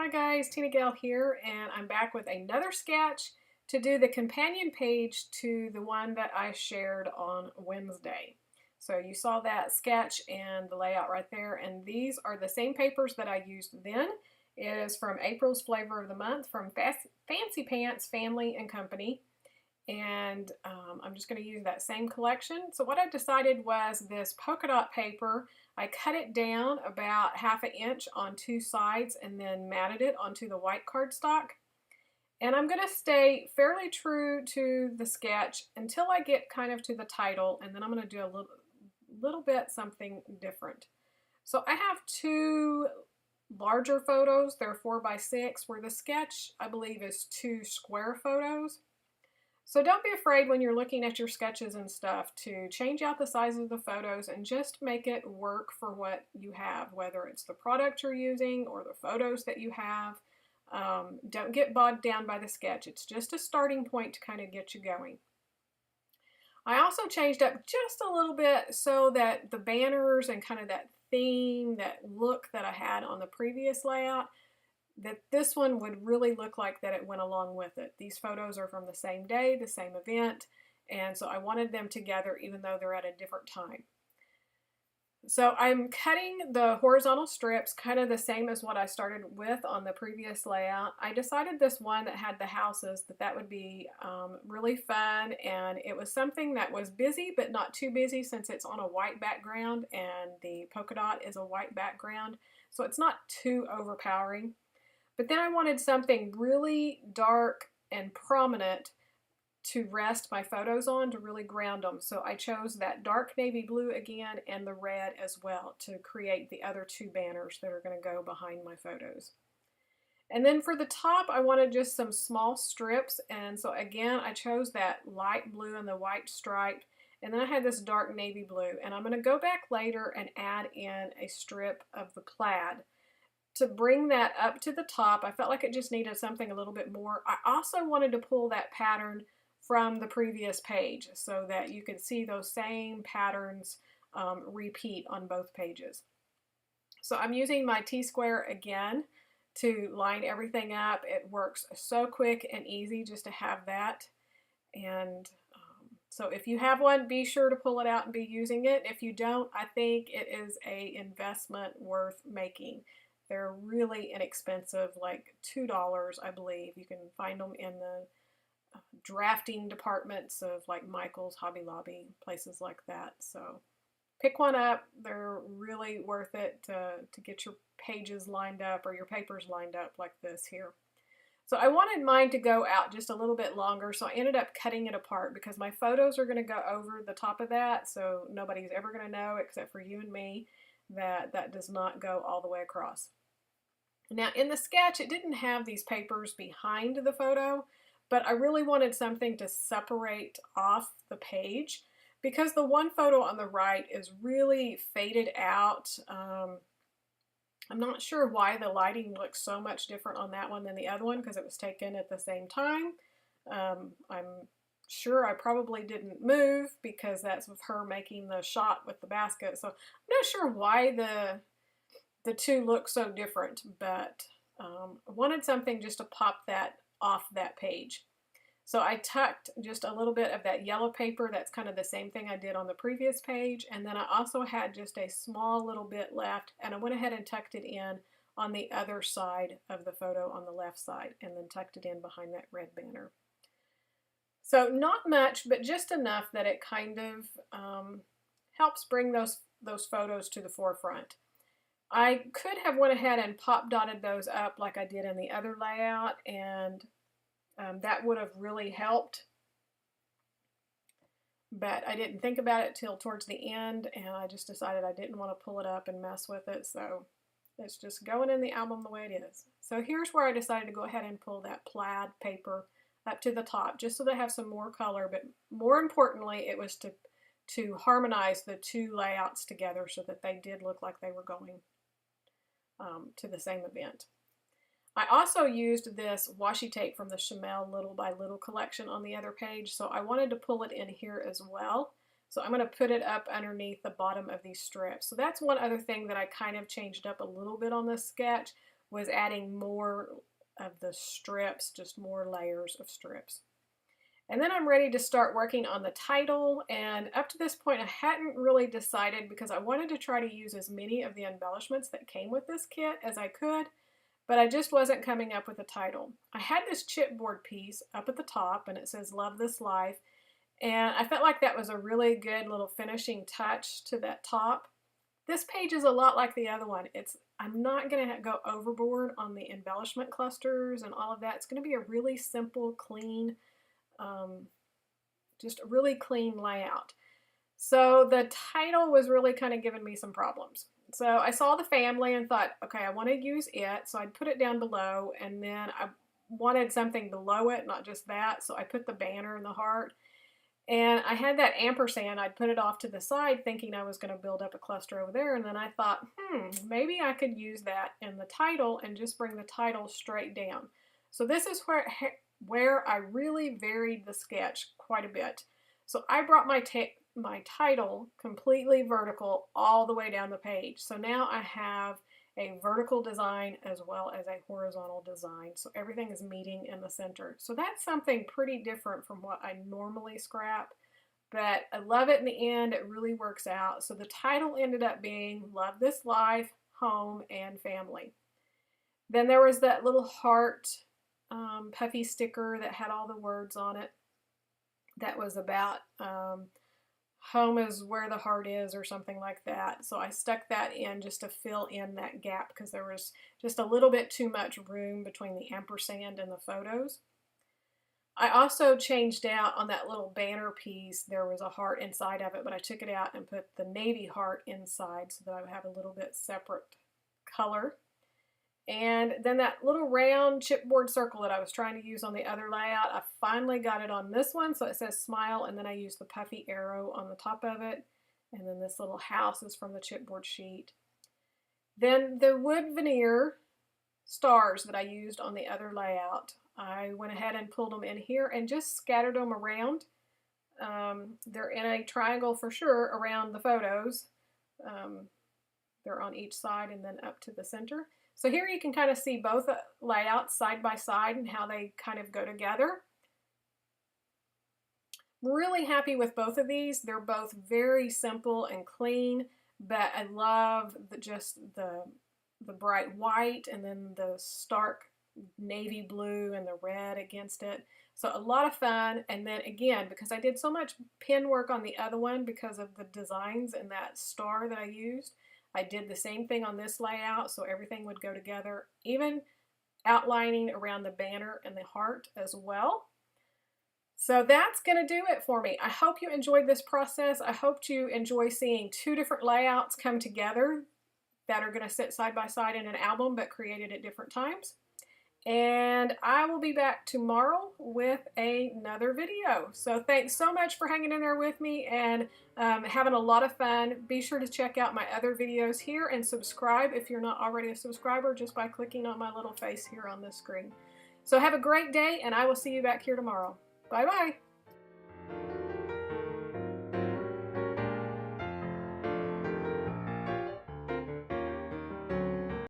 Hi guys, TinaGale here, and I'm back with another sketch to do the companion page to the one that I shared on Wednesday. So you saw that sketch and the layout right there, and these are the same papers that I used then. It is from April's Flavor of the Month from Fancy Pants Family and Company, and I'm just going to use that same collection. So what I decided was this polka dot paper. I cut it down about 1/2 inch on two sides and then matted it onto the white cardstock. And I'm going to stay fairly true to the sketch until I get kind of to the title, and then I'm going to do a little bit something different. So I have two larger photos. They're 4x6, where the sketch, I believe, is two square photos. So don't be afraid when you're looking at your sketches and stuff to change out the size of the photos and just make it work for what you have, whether it's the product you're using or the photos that you have. Don't get bogged down by the sketch. It's just a starting point to kind of get you going. I also changed up just a little bit so that the banners and kind of that theme, that look that I had on the previous layout, that this one would really look like that it went along with it. These photos are from the same day, the same event, and so I wanted them together even though they're at a different time. So I'm cutting the horizontal strips kind of the same as what I started with on the previous layout. I decided this one that had the houses, that would be really fun, and it was something that was busy but not too busy since it's on a white background and the polka dot is a white background, so it's not too overpowering. But then I wanted something really dark and prominent to rest my photos on, to really ground them. So I chose that dark navy blue again and the red as well to create the other two banners that are going to go behind my photos. And then for the top, I wanted just some small strips. And so again, I chose that light blue and the white stripe. And then I had this dark navy blue. And I'm going to go back later and add in a strip of the plaid to bring that up to the top. I felt like it just needed something a little bit more. I also wanted to pull that pattern from the previous page so that you could see those same patterns repeat on both pages. So I'm using my T-square again to line everything up. It works so quick and easy just to have that. And so if you have one, be sure to pull it out and be using it. If you don't, I think it is an investment worth making. They're really inexpensive, like $2, I believe. You can find them in the drafting departments of like Michael's, Hobby Lobby, places like that. So pick one up. They're really worth it to get your pages lined up or your papers lined up like this here. So I wanted mine to go out just a little bit longer, so I ended up cutting it apart because my photos are going to go over the top of that, so nobody's ever going to know except for you and me that that does not go all the way across. Now in the sketch, it didn't have these papers behind the photo, but I really wanted something to separate off the page because the one photo on the right is really faded out. I'm not sure why the lighting looks so much different on that one than the other one because it was taken at the same time. I'm sure I probably didn't move because that's with her making the shot with the basket. So I'm not sure why the two look so different, but I wanted something just to pop that off that page. So I tucked just a little bit of that yellow paper. That's kind of the same thing I did on the previous page. And then I also had just a small little bit left, and I went ahead and tucked it in on the other side of the photo on the left side, and then tucked it in behind that red banner. So not much, but just enough that it kind of helps bring those photos to the forefront. I could have went ahead and pop dotted those up like I did in the other layout, and that would have really helped, but I didn't think about it till towards the end, and I just decided I didn't want to pull it up and mess with it, so it's just going in the album the way it is. So here's where I decided to go ahead and pull that plaid paper up to the top just so they have some more color, but more importantly it was to harmonize the two layouts together so that they did look like they were going to the same event. I also used this washi tape from the Chamel Little by Little collection on the other page, so I wanted to pull it in here as well. So I'm going to put it up underneath the bottom of these strips. So that's one other thing that I kind of changed up a little bit on this sketch was adding more of the strips, just more layers of strips. And then I'm ready to start working on the title, and up to this point I hadn't really decided because I wanted to try to use as many of the embellishments that came with this kit as I could, but I just wasn't coming up with a title. I had this chipboard piece up at the top and it says "Love This Life," and I felt like that was a really good little finishing touch to that top. This page is a lot like the other one. I'm not going to go overboard on the embellishment clusters and all of that. It's going to be a really simple, clean, just a really clean layout. So the title was really kind of giving me some problems. So I saw the family and thought, okay, I want to use it. So I'd put it down below, and then I wanted something below it, not just that. So I put the banner and the heart. And I had that ampersand. I'd put it off to the side thinking I was going to build up a cluster over there. And then I thought, maybe I could use that in the title and just bring the title straight down. So this is where I really varied the sketch quite a bit. So I brought my title completely vertical all the way down the page. So now I have a vertical design as well as a horizontal design. So everything is meeting in the center. So that's something pretty different from what I normally scrap, but I love it in the end. It really works out. So the title ended up being Love This Life, Home, and Family. Then there was that little heart puffy sticker that had all the words on it. That was about home is where the heart is or something like that. So I stuck that in just to fill in that gap because there was just a little bit too much room between the ampersand and the photos. I also changed out on that little banner piece. There was a heart inside of it, but I took it out and put the navy heart inside so that I would have a little bit separate color. And then that little round chipboard circle that I was trying to use on the other layout, I finally got it on this one. So it says smile, and then I used the puffy arrow on the top of it. And then this little house is from the chipboard sheet. Then the wood veneer stars that I used on the other layout, I went ahead and pulled them in here and just scattered them around. They're in a triangle for sure around the photos. They're on each side and then up to the center. So here you can kind of see both layouts side by side and how they kind of go together. Really happy with both of these. They're both very simple and clean, but I love just the bright white and then the stark navy blue and the red against it. So a lot of fun. And then again, because I did so much pen work on the other one because of the designs and that star that I used, I did the same thing on this layout, so everything would go together, even outlining around the banner and the heart as well. So that's going to do it for me. I hope you enjoyed this process. I hope you enjoy seeing two different layouts come together that are going to sit side by side in an album but created at different times. And I will be back tomorrow with another video. So thanks so much for hanging in there with me and having a lot of fun. Be sure to check out my other videos here and subscribe if you're not already a subscriber just by clicking on my little face here on this screen. So have a great day, and I will see you back here tomorrow. Bye-bye.